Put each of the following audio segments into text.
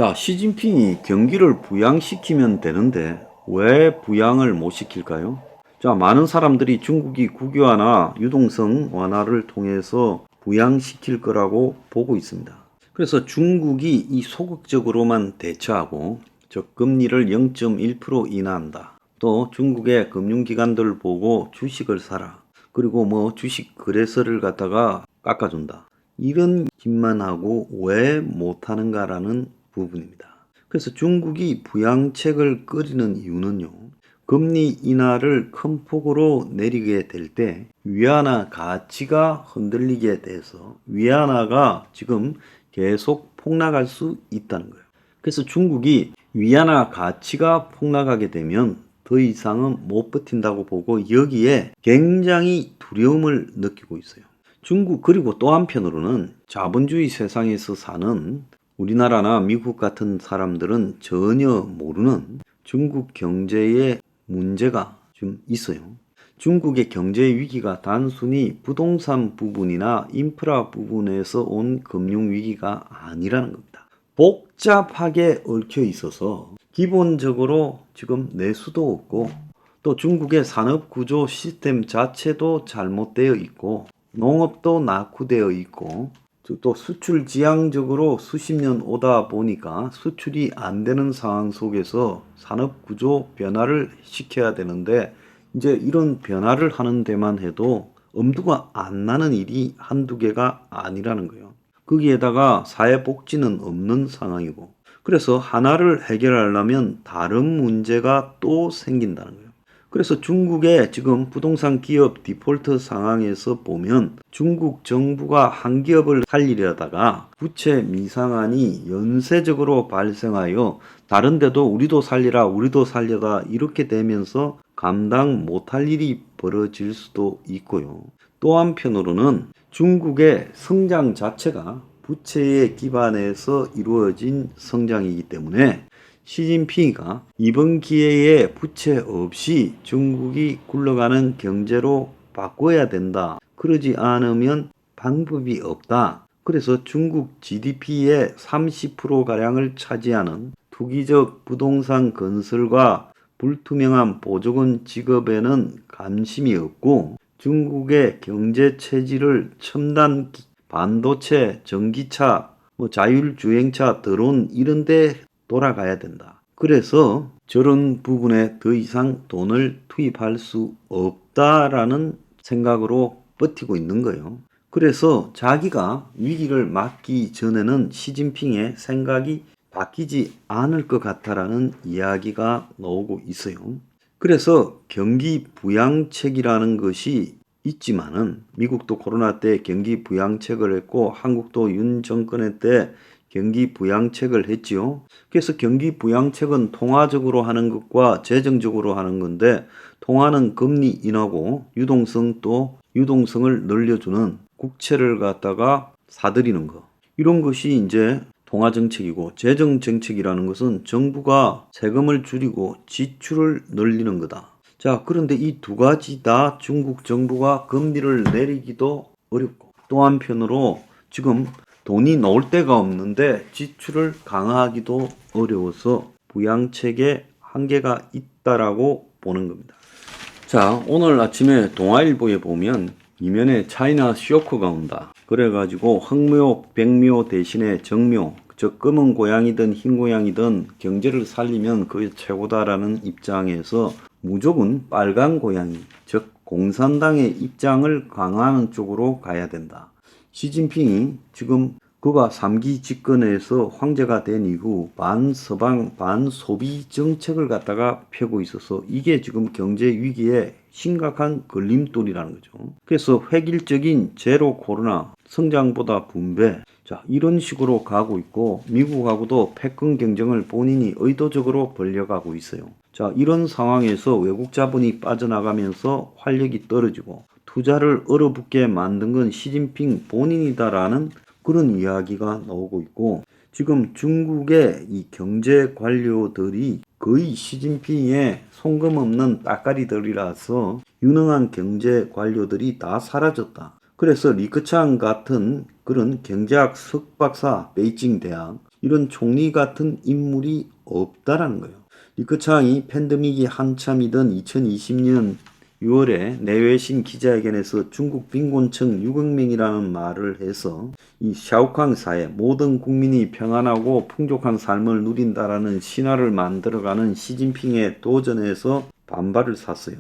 자, 시진핑이 경기를 부양시키면 되는데 왜 부양을 못 시킬까요? 자, 많은 사람들이 중국이 국유화나 유동성 완화를 통해서 부양시킬 거라고 보고 있습니다. 그래서 중국이 이 소극적으로만 대처하고 적금리를 0.1% 인하한다. 또 중국의 금융기관들 보고 주식을 사라. 그리고 주식 거래소를 갖다가 깎아준다. 이런 짓만 하고 왜 못하는가라는 부분입니다. 그래서 중국이 부양책을 끄리는 이유는요. 금리 인하를 큰 폭으로 내리게 될 때 위안화 가치가 흔들리게 돼서 위안화가 지금 계속 폭락할 수 있다는 거예요. 그래서 중국이 위안화 가치가 폭락하게 되면 더 이상은 못 버틴다고 보고 여기에 굉장히 두려움을 느끼고 있어요. 중국 그리고 또 한편으로는 자본주의 세상에서 사는 우리나라나 미국 같은 사람들은 전혀 모르는 중국 경제의 문제가 좀 있어요. 중국의 경제 위기가 단순히 부동산 부분이나 인프라 부분에서 온 금융 위기가 아니라는 겁니다. 복잡하게 얽혀 있어서 기본적으로 지금 내수도 없고 또 중국의 산업 구조 시스템 자체도 잘못되어 있고 농업도 낙후되어 있고 또 수출 지향적으로 수십 년 오다 보니까 수출이 안 되는 상황 속에서 산업 구조 변화를 시켜야 되는데 이제 이런 변화를 하는 데만 해도 엄두가 안 나는 일이 한두 개가 아니라는 거예요. 거기에다가 사회복지는 없는 상황이고 그래서 하나를 해결하려면 다른 문제가 또 생긴다는 거예요. 그래서 중국의 지금 부동산 기업 디폴트 상황에서 보면 중국 정부가 한 기업을 살리려다가 부채 미상환이 연쇄적으로 발생하여 다른 데도 우리도 살리라 우리도 살려다 이렇게 되면서 감당 못할 일이 벌어질 수도 있고요. 또 한편으로는 중국의 성장 자체가 부채에 기반해서 이루어진 성장이기 때문에 시진핑이가 이번 기회에 부채 없이 중국이 굴러가는 경제로 바꿔야 된다. 그러지 않으면 방법이 없다. 그래서 중국 GDP의 30%가량을 차지하는 투기적 부동산 건설과 불투명한 보조금 지급에는 관심이 없고 중국의 경제 체질을 첨단 반도체, 전기차, 자율주행차, 드론 이런 데 돌아가야 된다. 그래서 저런 부분에 더 이상 돈을 투입할 수 없다라는 생각으로 버티고 있는 거예요. 그래서 자기가 위기를 맞기 전에는 시진핑의 생각이 바뀌지 않을 것 같다라는 이야기가 나오고 있어요. 그래서 경기 부양책이라는 것이 있지만은 미국도 코로나 때 경기 부양책을 했고 한국도 윤 정권의 때 경기 부양책을 했지요. 그래서 경기 부양책은 통화적으로 하는 것과 재정적으로 하는 건데 통화는 금리 인하고 유동성을 늘려주는 국채를 갖다가 사들이는 거. 이런 것이 이제 통화정책이고 재정정책이라는 것은 정부가 세금을 줄이고 지출을 늘리는 거다. 자, 그런데 이 두 가지 다 중국 정부가 금리를 내리기도 어렵고 또 한편으로 지금 돈이 나올 데가 없는데 지출을 강화하기도 어려워서 부양책에 한계가 있다라고 보는 겁니다. 자, 오늘 아침에 동아일보에 보면 이면에 차이나 쇼크가 온다. 그래가지고 흑묘, 백묘 대신에 정묘, 즉 검은 고양이든 흰 고양이든 경제를 살리면 그게 최고다라는 입장에서 무조건 빨간 고양이, 즉 공산당의 입장을 강화하는 쪽으로 가야 된다. 시진핑이 지금 그가 3기 집권에서 황제가 된 이후 반서방 반소비 정책을 갖다가 펴고 있어서 이게 지금 경제 위기에 심각한 걸림돌이라는 거죠. 그래서 획일적인 제로 코로나, 성장보다 분배, 자 이런 식으로 가고 있고 미국하고도 패권 경쟁을 본인이 의도적으로 벌려가고 있어요. 자 이런 상황에서 외국 자본이 빠져나가면서 활력이 떨어지고 투자를 얼어붙게 만든 건 시진핑 본인이다라는 그런 이야기가 나오고 있고 지금 중국의 이 경제 관료들이 거의 시진핑의 송금 없는 따까리들이라서 유능한 경제 관료들이 다 사라졌다. 그래서 리커창 같은 그런 경제학 석박사 베이징 대학 이런 총리 같은 인물이 없다라는 거예요. 리커창이 팬데믹이 한참이던 2020년 6월에 내외신 기자회견에서 중국 빈곤층 6억 명이라는 말을 해서 이 샤오캉 사회 모든 국민이 평안하고 풍족한 삶을 누린다라는 신화를 만들어가는 시진핑의 도전에서 반발을 샀어요.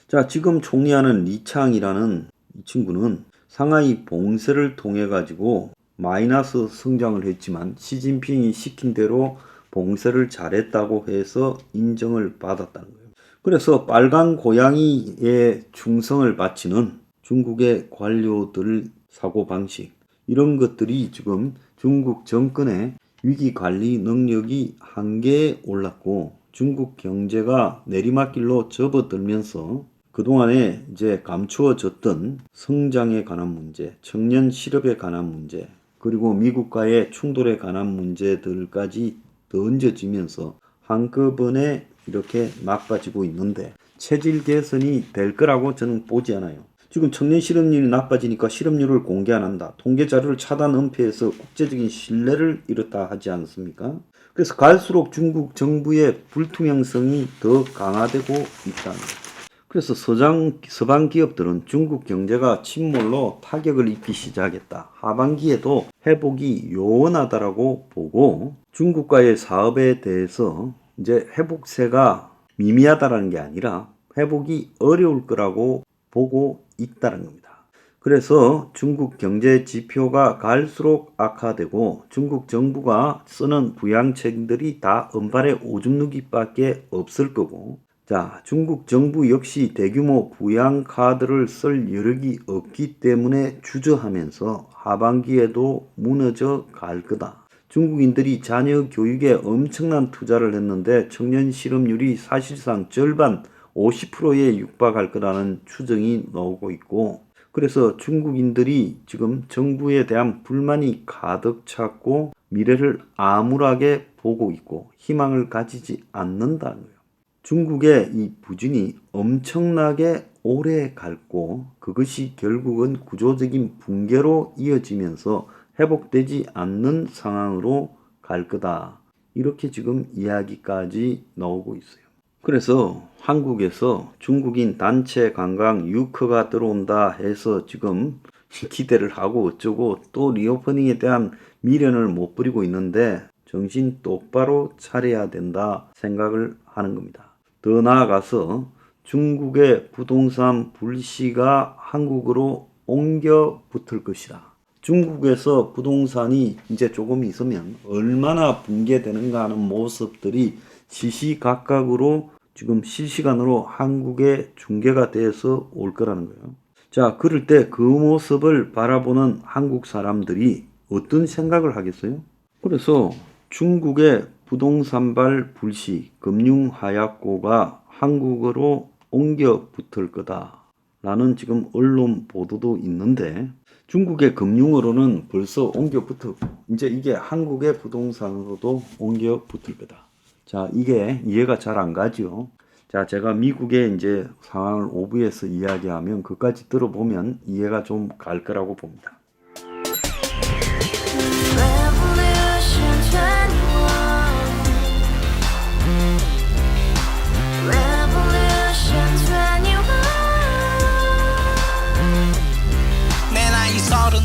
자, 지금 총리하는 리창이라는 이 친구는 상하이 봉쇄를 통해 가지고 마이너스 성장을 했지만 시진핑이 시킨 대로 봉쇄를 잘했다고 해서 인정을 받았다는 거예요. 그래서 빨간 고양이의 충성을 바치는 중국의 관료들 사고방식, 이런 것들이 지금 중국 정권의 위기관리 능력이 한계에 올랐고 중국 경제가 내리막길로 접어들면서 그동안에 이제 감추어졌던 성장에 관한 문제, 청년 실업에 관한 문제, 그리고 미국과의 충돌에 관한 문제들까지 던져지면서 한꺼번에 이렇게 나빠지고 있는데 체질 개선이 될 거라고 저는 보지 않아요. 지금 청년 실업률이 나빠지니까 실업률을 공개 안 한다. 통계 자료를 차단 은폐해서 국제적인 신뢰를 잃었다 하지 않습니까? 그래서 갈수록 중국 정부의 불투명성이 더 강화되고 있다는 거예요. 그래서 서방 기업들은 중국 경제가 침몰로 타격을 입기 시작했다. 하반기에도 회복이 요원하다라고 보고 중국과의 사업에 대해서 이제 회복세가 미미하다라는 게 아니라 회복이 어려울 거라고 보고 있다는 겁니다. 그래서 중국 경제 지표가 갈수록 악화되고 중국 정부가 쓰는 부양책들이 다 은발의 오줌 누기밖에 없을 거고, 자, 중국 정부 역시 대규모 부양 카드를 쓸 여력이 없기 때문에 주저하면서 하반기에도 무너져 갈 거다. 중국인들이 자녀 교육에 엄청난 투자를 했는데 청년 실업률이 사실상 절반 50%에 육박할 거라는 추정이 나오고 있고, 그래서 중국인들이 지금 정부에 대한 불만이 가득 찼고 미래를 암울하게 보고 있고 희망을 가지지 않는다는 거예요. 중국의 이 부진이 엄청나게 오래 갈고 그것이 결국은 구조적인 붕괴로 이어지면서 회복되지 않는 상황으로 갈 거다. 이렇게 지금 이야기까지 나오고 있어요. 그래서 한국에서 중국인 단체 관광 유커가 들어온다 해서 지금 기대를 하고 어쩌고 또 리오퍼닝에 대한 미련을 못 부리고 있는데 정신 똑바로 차려야 된다 생각을 하는 겁니다. 더 나아가서 중국의 부동산 불시가 한국으로 옮겨 붙을 것이다. 중국에서 부동산이 이제 조금 있으면 얼마나 붕괴되는가 하는 모습들이 시시각각으로 지금 실시간으로 한국에 중계가 돼서 올 거라는 거예요. 자, 그럴 때 그 모습을 바라보는 한국 사람들이 어떤 생각을 하겠어요? 그래서 중국의 부동산발 불시, 금융하약고가 한국으로 옮겨 붙을 거다라는 지금 언론 보도도 있는데 중국의 금융으로는 벌써 옮겨 붙었고 이제 이게 한국의 부동산으로도 옮겨 붙을 거다. 자, 이게 이해가 잘 안 가죠. 자, 제가 미국의 이제 상황을 오부에서 이야기하면 그까지 들어보면 이해가 좀 갈 거라고 봅니다.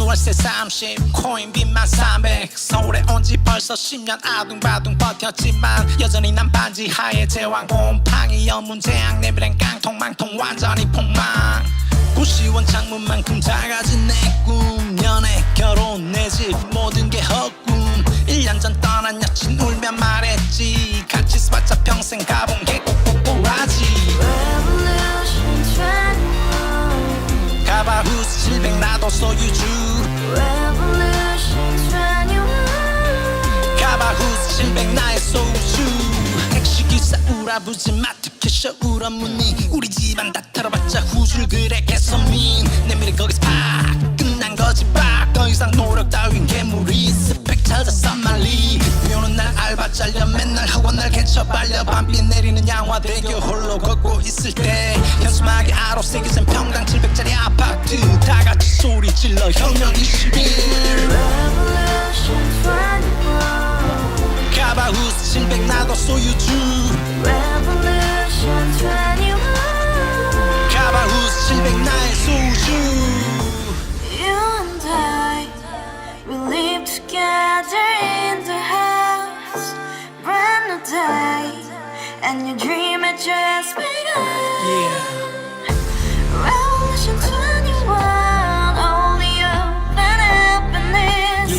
월세 30 코인빚만 300 서울에 온 지 벌써 10년 아둥바둥 버텼지만 여전히 난 반지 하에 제왕 곰팡이 연문제약 내비랑 깡통망통 완전히 폭망 고시원 창문만큼 작아진 내 꿈 연애 결혼 내 집 모든 게 헛꿈 1년 전 떠난 여친 울면 말했지 같이 써봤자 평생 가본 게 꼬꼬꼬라지 가바후스 700 나도 소유주 가바후스 700 나의 소유주 택시기사 우라부지 마트 캐셔 울어문니 우리 집안 다 털어봤자 후줄 그래 개선민 내 미래 거기서 팍 끝난 거지 팍 더 이상 노력 따윈 괴물이 스펙 찾아서 말리 비오는 날 알바 잘려 맨날 학원 날 개쳐 발려 밤비 내리는 양화대교 홀로 걷고 있을 때 현수막에 아로 새겨진 평당 700짜리 아파트 다같이 소리 질러 혁명 21 Revolution 21 카바우스 700 나도 소유주 Revolution 21. 카바우스 700 나의 소주 You and I, we live together in the house. Brand new day, and your dream had just begun. Revolution 21, only open happiness.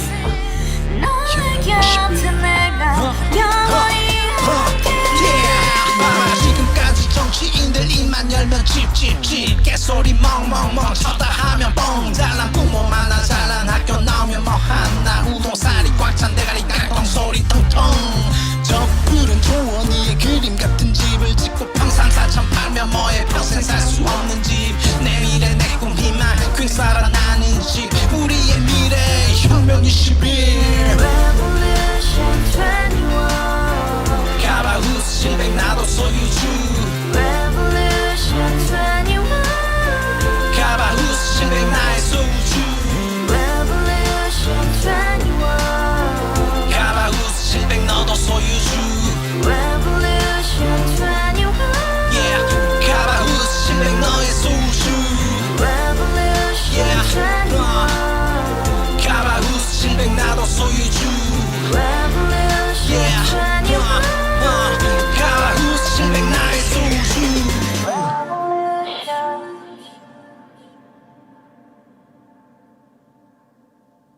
너의 곁에 내가 영원히 봐봐 지금까지 정치인들 입만 열면 찝찝찝 개소리 멍멍멍 쳤다 하면 뻥 잘난 부모 만나 잘난 학교 나오면 뭐 하나 우동살이 꽉 찬 대가리 깡통 소리 텅텅